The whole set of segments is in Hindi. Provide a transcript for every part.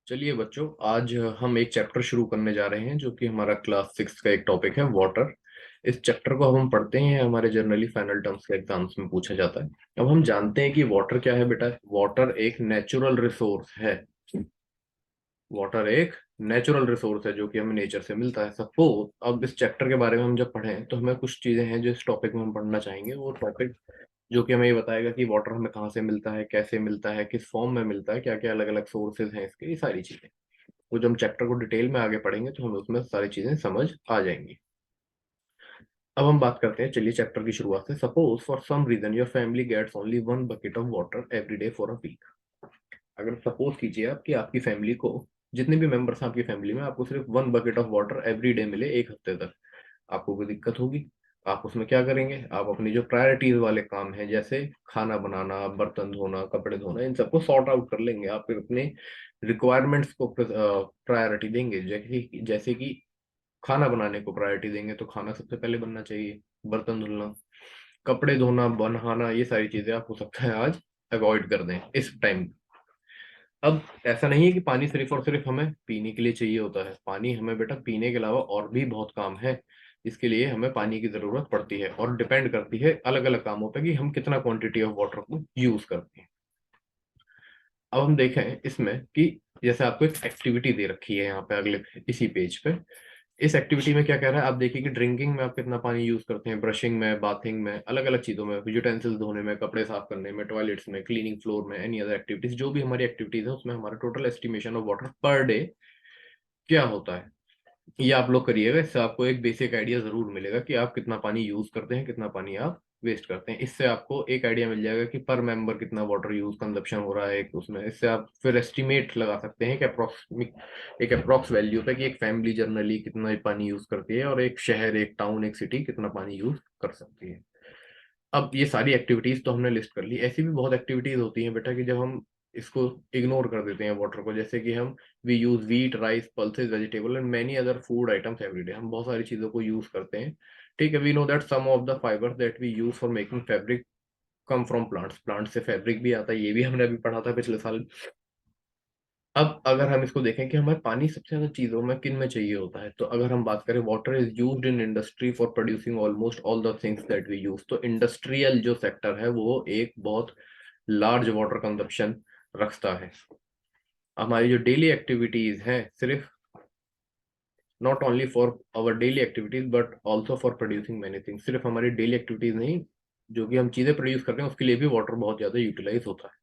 चलिए बच्चों, आज हम एक चैप्टर शुरू करने जा रहे हैं जो कि हमारा क्लास 6 का एक टॉपिक है वाटर। इस चैप्टर को हम पढ़ते हैं, हमारे जनरली फाइनल टर्म्स के एग्जाम्स में पूछा जाता है। अब हम जानते हैं कि वाटर क्या है बेटा। वाटर एक नेचुरल रिसोर्स है। वाटर एक नेचुरल रिसोर्स है जो कि हमें नेचर से मिलता है। सपोज अब इस चैप्टर के बारे में हम जब पढ़ें तो हमें कुछ चीजें हैं जो इस टॉपिक में हम पढ़ना चाहेंगे। वो टॉपिक जो कि हमें ये बताएगा कि वाटर हमें कहाँ से मिलता है, कैसे मिलता है, किस फॉर्म में मिलता है, क्या क्या अलग अलग सोर्सेज हैं इसके, ये सारी चीजें। वो जब हम चैप्टर को डिटेल में आगे पढ़ेंगे तो हमें उसमें सारी चीजें समझ आ जाएंगी। अब हम बात करते हैं, चलिए चैप्टर की शुरुआत से। Suppose for some reason your family gets only one bucket of water every day for a week. अगर सपोज कीजिए आप कि आपकी फैमिली को, जितने भी मेंबर्स हैं आपकी फैमिली में, आपको सिर्फ one bucket of water every day मिले एक हफ्ते तक, आपको कोई दिक्कत होगी? आप उसमें क्या करेंगे? आप अपनी जो प्रायोरिटीज वाले काम हैं जैसे खाना बनाना, बर्तन धोना, कपड़े धोना, इन सबको सॉर्ट आउट कर लेंगे। आप फिर अपने रिक्वायरमेंट्स को प्रायोरिटी देंगे। जैसे जैसे कि खाना बनाने को प्रायोरिटी देंगे तो खाना सबसे पहले बनना चाहिए। बर्तन धुलना, कपड़े धोना, नहाना, ये सारी चीजें आप हो सकता है आज अवॉइड कर दें इस टाइम। अब ऐसा नहीं है कि पानी सिर्फ और सिर्फ हमें पीने के लिए चाहिए होता है। पानी हमें बेटा पीने के अलावा और भी बहुत काम है जिसके लिए हमें पानी की जरूरत पड़ती है, और डिपेंड करती है अलग अलग कामों पे कि हम कितना क्वांटिटी ऑफ वाटर को यूज करते हैं। अब हम देखें इसमें कि जैसे आपको एक एक्टिविटी दे रखी है यहाँ पे अगले इसी पेज पे। इस एक्टिविटी में क्या कह रहा है, आप देखिए कि ड्रिंकिंग में आप कितना पानी यूज करते हैं, ब्रशिंग में, बाथिंग में, अलग अलग चीजों में, यूटेंसिल्स धोने में, कपड़े साफ करने में, टॉयलेट्स में, क्लीनिंग फ्लोर में, एनी अदर एक्टिविटीज, जो भी हमारी एक्टिविटीज है उसमें हमारा total estimation of water per day क्या होता है, ये आप लोग करिएगा। इससे आपको एक बेसिक आइडिया जरूर मिलेगा कि आप कितना पानी यूज करते हैं, कितना पानी आप वेस्ट करते हैं। इससे आपको एक आइडिया मिल जाएगा कि पर मेंबर कितना वाटर यूज कंजप्शन हो रहा है एक उसमें। इससे आप फिर एस्टिमेट लगा सकते हैं कि अप्रोक्स वैल्यू पे कि एक फैमिली जनरली कितना पानी यूज करती है, और एक शहर, एक टाउन, एक सिटी कितना पानी यूज कर सकती है। अब ये सारी एक्टिविटीज तो हमने लिस्ट कर ली। ऐसी भी बहुत एक्टिविटीज होती हैं बेटा कि जब हम इसको इग्नोर कर देते हैं वाटर को, जैसे कि हम we use wheat, rice, pulses, vegetable and many other food items everyday. हम बहुत सारी चीजों को यूज करते हैं। ठीक है, we know that some of the fibres that we use for making fabric come from plants. Plant से फैब्रिक भी आता है, ये भी हमने अभी पढ़ा था पिछले साल। अब अगर हम इसको देखें कि हमें पानी सबसे ज्यादा चीजों में किन में चाहिए होता है, तो अगर हम बात करें, water is used in industry for producing almost all the things that we use. तो इंडस्ट्रियल जो सेक्टर है वो एक बहुत लार्ज वाटर कंजप्शन रखता है। हमारी जो डेली एक्टिविटीज हैं, सिर्फ not only for our daily activities but also for producing many things, सिर्फ हमारी डेली एक्टिविटीज नहीं, जो कि हम चीजें प्रोड्यूस करते हैं उसके लिए भी वाटर बहुत ज्यादा यूटिलाइज होता है।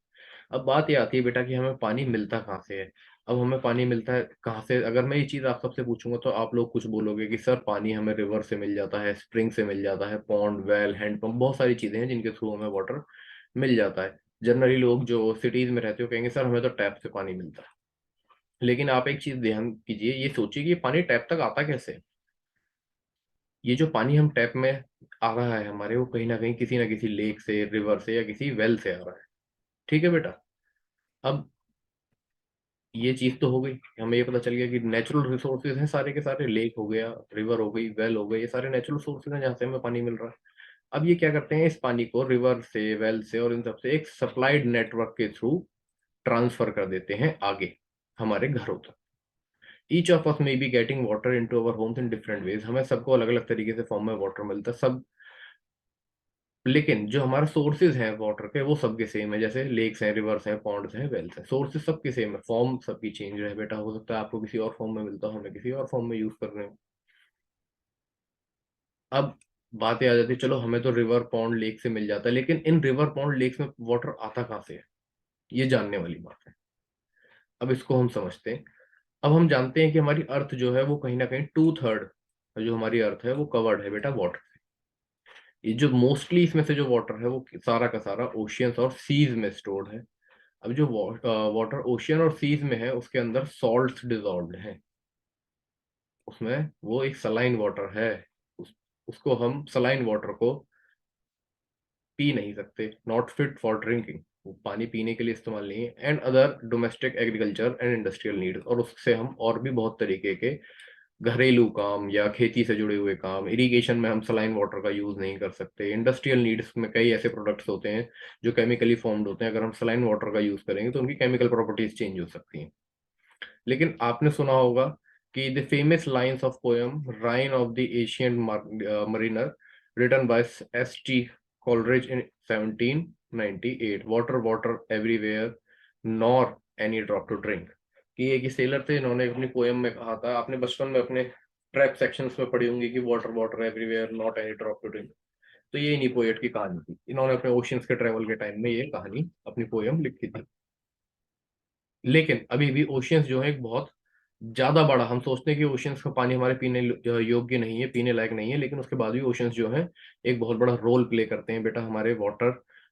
अब बात ये आती है बेटा कि हमें पानी मिलता कहाँ से है। अब हमें पानी मिलता है कहाँ से, अगर मैं ये चीज आप सबसे पूछूंगा तो आप लोग कुछ बोलोगे कि सर पानी हमें रिवर से मिल जाता है, स्प्रिंग से मिल जाता है, पॉन्ड, वेल, हैंडपंप, बहुत सारी चीजें हैं जिनके थ्रू हमें वाटर मिल जाता है। जनरली लोग जो सिटीज में रहते हो कहेंगे सर हमें तो टैप से पानी मिलता है। लेकिन आप एक चीज ध्यान कीजिए, ये सोचिए कि ये पानी टैप तक आता कैसे। ये जो पानी हम टैप में आ रहा है हमारे, वो कहीं ना किसी लेक से, रिवर से, या किसी वेल से आ रहा है। ठीक है बेटा। अब ये चीज तो हो गई, हमें ये पता चल गया कि नेचुरल रिसोर्सेज हैं सारे के सारे, लेक हो गया, रिवर हो गई, वेल हो गई, ये सारे नेचुरल सोर्सेज हैं जहाँ से हमें पानी मिल रहा है। अब ये क्या करते हैं, इस पानी को रिवर से, वेल से और इन सब से एक सप्लाइड नेटवर्क के थ्रू ट्रांसफर कर देते हैं आगे हमारे घरों तक। Each of us may be getting water into our homes in different ways. हमें सबको अलग अलग तरीके से फॉर्म में वाटर मिलता है सब, लेकिन जो हमारे सोर्सेज हैं वाटर के वो सबके सेम है। जैसे लेक्स हैं, रिवर्स हैं, पॉन्ड्स हैं, वेल्स हैं, सोर्सेज सबके सेम है, फॉर्म सबकी चेंज है बेटा। हो सकता है आपको किसी और फॉर्म में मिलता हो, हमें किसी और फॉर्म में यूज कर रहे हो। अब बातें आ जाती है, चलो हमें तो रिवर, पॉन्ड, लेक से मिल जाता है, लेकिन इन रिवर, पॉन्ड, लेक्स में वाटर आता कहाँ से है, ये जानने वाली बात है। अब इसको हम समझते हैं। अब हम जानते हैं कि हमारी अर्थ जो है वो कहीं ना कहीं 2/3 जो हमारी अर्थ है वो कवर्ड है बेटा वाटर से। ये जो मोस्टली इसमें से जो वाटर है वो सारा का सारा ओशियंस और सीज में स्टोर्ड है। अब जो वाटर ओशियन और सीज में है उसके अंदर सॉल्ट्स डिजॉल्व्ड हैं उसमें, वो एक सलाइन वाटर है। उसको हम सलाइन वाटर को पी नहीं सकते, नॉट फिट फॉर ड्रिंकिंग, वो पानी पीने के लिए इस्तेमाल नहीं है। And other domestic agriculture and industrial needs, और उससे हम और भी बहुत तरीके के घरेलू काम या खेती से जुड़े हुए काम, इरिगेशन में हम सलाइन वाटर का यूज नहीं कर सकते। इंडस्ट्रियल नीड्स में कई ऐसे प्रोडक्ट्स होते हैं जो केमिकली फॉर्म्ड होते हैं, अगर हम सलाइन वाटर का यूज करेंगे तो उनकी केमिकल प्रॉपर्टीज चेंज हो सकती हैं। लेकिन आपने सुना होगा कि the famous lines of poem rhyme of the ancient mariner written by S T Coleridge in 1798, water water everywhere nor any drop to drink. कि एक ही सेलर थे, इन्होंने अपनी पोएम में कहा था, आपने बचपन में अपने ट्रैप सेक्शंस में पढ़ी होंगी कि water water everywhere not any drop to drink. तो ये इन्हीं पोएट की कहानी थी, इन्होंने अपने ओशियंस के ट्रेवल के टाइम में ये कहानी अपनी पोएम लिखी थी। लेकिन अभी भी ओशियंस जो है एक बहुत ज्यादा बड़ा, हम सोचते हैं कि ओशियंस का पानी हमारे पीने योग्य नहीं है, पीने लायक नहीं है, लेकिन उसके बाद भी ओशियंस जो है एक बहुत बड़ा रोल प्ले करते हैं बेटा हमारे वाटर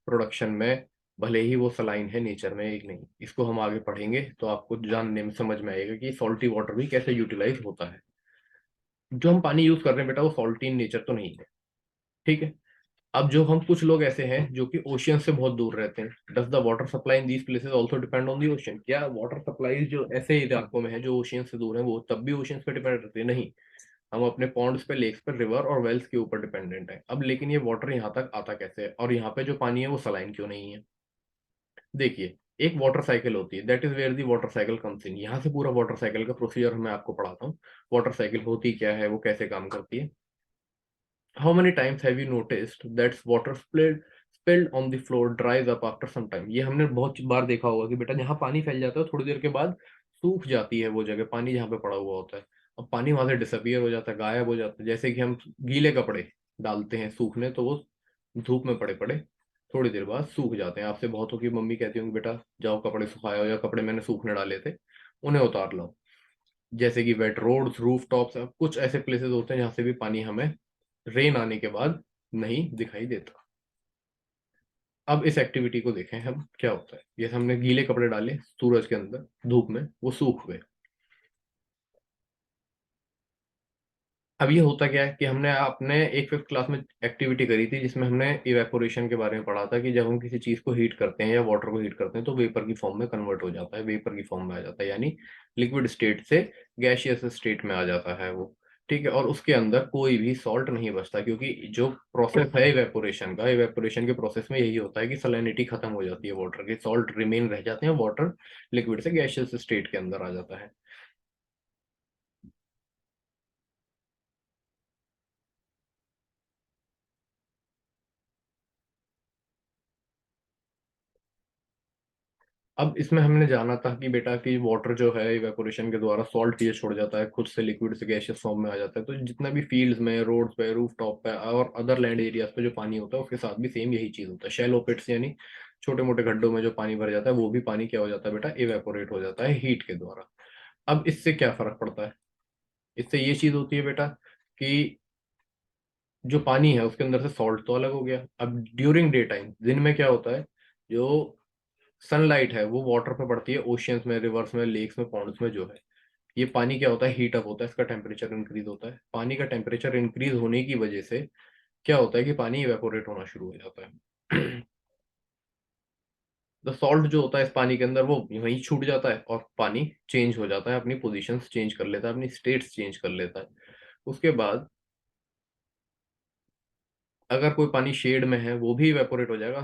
प्रोडक्शन में। भले ही वो सलाइन है नेचर में एक नहीं, इसको हम आगे पढ़ेंगे तो आपको जानने में समझ में आएगा कि सॉल्टी वाटर भी कैसे यूटिलाइज होता है। जो हम पानी यूज कर रहे हैं बेटा वो सॉल्टी इन नेचर तो नहीं है, ठीक है। अब जो हम कुछ लोग ऐसे हैं जो कि ओशियन से बहुत दूर रहते हैं, does the water supply in these places also depend on the ocean? क्या वाटर सप्लाई जो ऐसे इलाकों में है जो ओशियन से दूर है वो तब भी ओशियंस पे डिपेंड रहते हैं? नहीं, हम अपने पॉन्ड्स पे, लेक्स पे, रिवर और वेल्स के ऊपर डिपेंडेंट है। अब लेकिन ये वाटर यहाँ तक आता कैसे है, और यहाँ पे जो पानी है वो सलाइन क्यों नहीं है? देखिए, एक वाटर साइकिल होती है, that is where the water cycle comes in. यहाँ से पूरा वाटर साइकिल का प्रोसीजर मैं आपको पढ़ाता हूँ। वाटर साइकिल होती क्या है, वो कैसे काम करती है। How many times have you noticed that water spilled on the floor dries up after some time? ये हमने बहुत बार देखा होगा कि बेटा जहाँ पानी फैल जाता है थोड़ी देर के बाद सूख जाती है वो जगह, पानी जहाँ पे पड़ा हुआ होता है। अब पानी वहां से डिसअपियर हो जाता है, गायब हो जाता है। जैसे कि हम गीले कपड़े डालते हैं सूखने, तो वो धूप में पड़े पड़े थोड़ी देर बाद सूख जाते हैं। आपसे बहुतों की मम्मी कहती होंगी बेटा जाओ कपड़े सुखाओ, या कपड़े मैंने सूखने डाले थे उन्हें उतार लो। जैसे कि वेट रोड्स, रूफ टॉप्स, कुछ ऐसे प्लेसेस होते हैं जहाँ से भी पानी हमें रेन आने के बाद नहीं दिखाई देता। अब इस एक्टिविटी को देखें हम क्या होता है। जैसे हमने गीले कपड़े डाले सूरज के अंदर धूप में, वो सूख गए। अब ये होता क्या है कि हमने आपने एक फिफ्थ क्लास में एक्टिविटी करी थी जिसमें हमने इवेपोरेशन के बारे में पढ़ा था कि जब हम किसी चीज को हीट करते हैं या वाटर को हीट करते हैं तो वेपर की फॉर्म में कन्वर्ट हो जाता है, वेपर की फॉर्म में आ जाता है, यानी लिक्विड स्टेट से गैसियस स्टेट में आ जाता है वो। ठीक है, और उसके अंदर कोई भी सॉल्ट नहीं बचता, क्योंकि जो प्रोसेस है इवेपोरेशन का, इवेपोरेशन के प्रोसेस में यही होता है कि सैलिनिटी खत्म हो जाती है वाटर की, सॉल्ट रिमेन रह जाते हैं, वाटर लिक्विड से गैसियस स्टेट के अंदर आ जाता है। अब इसमें हमने जाना था कि बेटा कि वाटर जो है इवेपोरेशन के द्वारा सॉल्ट चीजें छोड़ जाता है, खुद से लिक्विड से गैसियस फॉर्म में आ जाता है। तो जितना भी फील्ड्स में, रोड्स पे, रूफ टॉप पे और अदर लैंड एरियाज पे जो पानी होता है उसके साथ भी सेम यही चीज होता है। शैलो पिट्स यानी छोटे मोटे गड्ढों में जो पानी भर जाता है वो भी पानी क्या हो जाता है बेटा, इवेपोरेट हो जाता है हीट के द्वारा। अब इससे क्या फर्क पड़ता है? इससे ये चीज होती है बेटा कि जो पानी है उसके अंदर से सॉल्ट तो अलग हो गया। अब ड्यूरिंग डे टाइम, दिन में क्या होता है, जो सनलाइट है वो वाटर पे पड़ती है, ओशियंस में, रिवर्स में, लेक्स में, पॉन्ड्स में जो है, ये पानी क्या होता है, हीट अप होता है, इसका टेम्परेचर इंक्रीज होता है। पानी का टेम्परेचर इंक्रीज होने की वजह से क्या होता है कि पानी इवेपोरेट होना शुरू हो जाता है। द सॉल्ट जो होता है इस पानी के अंदर वो वहीं छूट जाता है और पानी चेंज हो जाता है, अपनी पोजीशंस चेंज कर लेता है, अपनी स्टेट्स चेंज कर लेता है। उसके बाद अगर कोई पानी शेड में है वो भी इवेपोरेट हो जाएगा,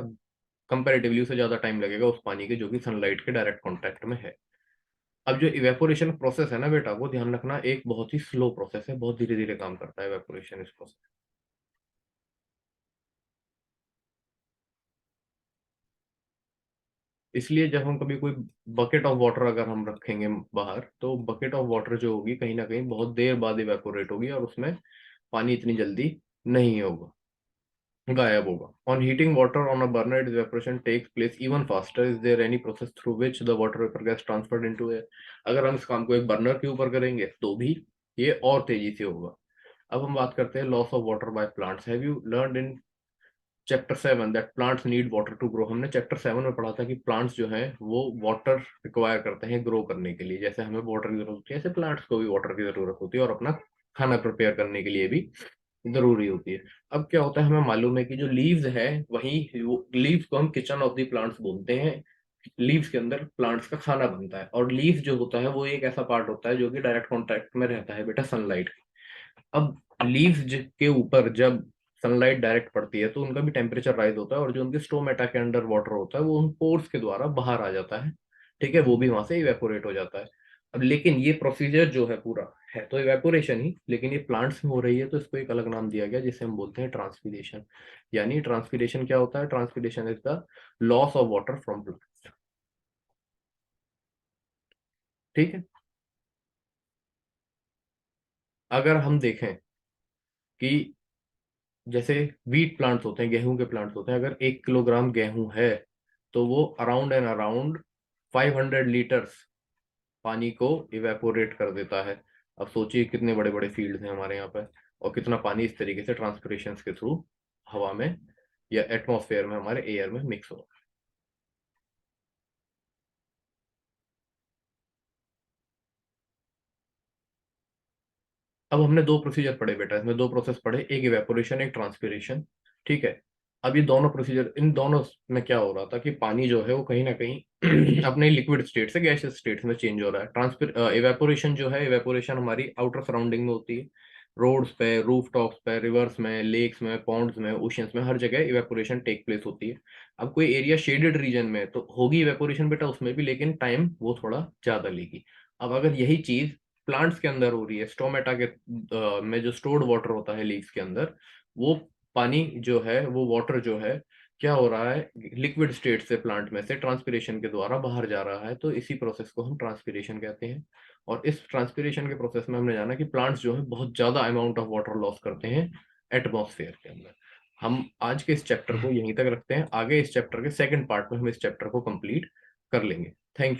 कंपैरेटिवली उसे ज्यादा टाइम लगेगा उस पानी के जो कि सनलाइट के डायरेक्ट कांटेक्ट में है। अब जो इवेपोरेशन प्रोसेस है ना बेटा, वो ध्यान रखना एक बहुत ही स्लो प्रोसेस है, बहुत धीरे धीरे काम करता है इवेपोरेशन इस प्रोसेस। इसलिए जब हम कभी कोई बकेट ऑफ वाटर अगर हम रखेंगे बाहर, तो बकेट ऑफ वाटर जो होगी कहीं ना कहीं बहुत देर बाद इवेपोरेट होगी और उसमें पानी इतनी जल्दी नहीं होगा, गायब होगा। On heating water on a burner it evaporation takes place even faster. Is there any process through which the water vapour gas transferred into air? अगर हम इस काम को एक बर्नर के ऊपर करेंगे तो भी ये और तेजी से होगा। अब हम बात करते हैं loss of water by plants. Have you learned in chapter 7 that plants need water to grow? हमने चैप्टर 7 में पढ़ा था कि प्लांट्स जो हैं वो वाटर रिक्वायर करते हैं ग्रो करने के लिए। जैसे हमें वाटर की जरूरत होती है, ऐसे प्लांट्स को भी वाटर की जरूरत होती है, और अपना खाना प्रिपेयर करने के लिए भी जरूरी होती है। अब क्या होता है, हमें मालूम है कि जो लीव्स है, वही लीव्स को हम किचन ऑफ द प्लांट्स बोलते हैं। लीव्स के अंदर प्लांट्स का खाना बनता है, और लीव्स जो होता है वो एक ऐसा पार्ट होता है जो कि डायरेक्ट कॉन्टेक्ट में रहता है बेटा सनलाइट। अब लीव्स के ऊपर जब सनलाइट डायरेक्ट पड़ती है तो उनका भी टेम्परेचर राइज होता है, और जो उनके स्टोमेटा के अंडर वाटर होता है वो उन पोर्स के द्वारा बाहर आ जाता है। ठीक है, वो भी वहां से इवेपोरेट हो जाता है। अब लेकिन ये प्रोसीजर जो है पूरा है तो इवेपोरेशन ही, लेकिन ये प्लांट्स में हो रही है तो इसको एक अलग नाम दिया गया जिसे हम बोलते हैं ट्रांसपीरेशन। यानी ट्रांसपीरेशन क्या होता है? Transpiration is the loss of water from plants. ठीक है। अगर हम देखें कि जैसे वीट प्लांट्स होते हैं, गेहूं के प्लांट्स होते हैं, अगर 1 किलोग्राम गेहूं है तो वो अराउंड एंड अराउंड 500 लीटर्स पानी को इवेपोरेट कर देता है। अब सोचिए कितने बड़े बड़े फील्ड हैं हमारे यहाँ पे, और कितना पानी इस तरीके से ट्रांसपिरेशन के थ्रू हवा में या एटमॉस्फेयर में, हमारे एयर में मिक्स हो। अब हमने दो प्रोसीजर पढ़े बेटा, इसमें दो प्रोसेस पढ़े, एक इवेपोरेशन एक ट्रांसपिरेशन। ठीक है। अब ये दोनों प्रोसीजर, इन दोनों में क्या हो रहा था कि पानी जो है वो कहीं ना कहीं अपने लिक्विड स्टेट से गैसियस स्टेट में चेंज हो रहा है। ट्रांसपिर इवेपोरेशन जो है, इवेपोरेशन हमारी आउटर सराउंडिंग में होती है, रोड्स पे, रूफ टॉप्स पे, रिवर्स में, लेक्स में, पॉन्ड्स में, ओशियंस में, हर जगह इवेपोरेशन टेक प्लेस होती है। अब कोई एरिया शेडेड रीजन में तो होगी इवेपोरेशन बेटा उसमें भी, लेकिन टाइम वो थोड़ा ज्यादा लेगी। अब अगर यही चीज प्लांट्स के अंदर हो रही है, स्टोमेटा के में जो स्टोर्ड वाटर होता है लीव्स के अंदर, वो पानी जो है, वो वाटर जो है, क्या हो रहा है, लिक्विड स्टेट से प्लांट में से ट्रांसपिरेशन के द्वारा बाहर जा रहा है, तो इसी प्रोसेस को हम ट्रांसपिरेशन कहते हैं। और इस ट्रांसपिरेशन के प्रोसेस में हमने जाना कि प्लांट्स जो है बहुत ज्यादा अमाउंट ऑफ वाटर लॉस करते हैं एटमॉस्फेयर के अंदर। हम आज के इस चैप्टर को यहीं तक रखते हैं, आगे इस चैप्टर के सेकंड पार्ट में हम इस चैप्टर को कंप्लीट कर लेंगे। Thank you.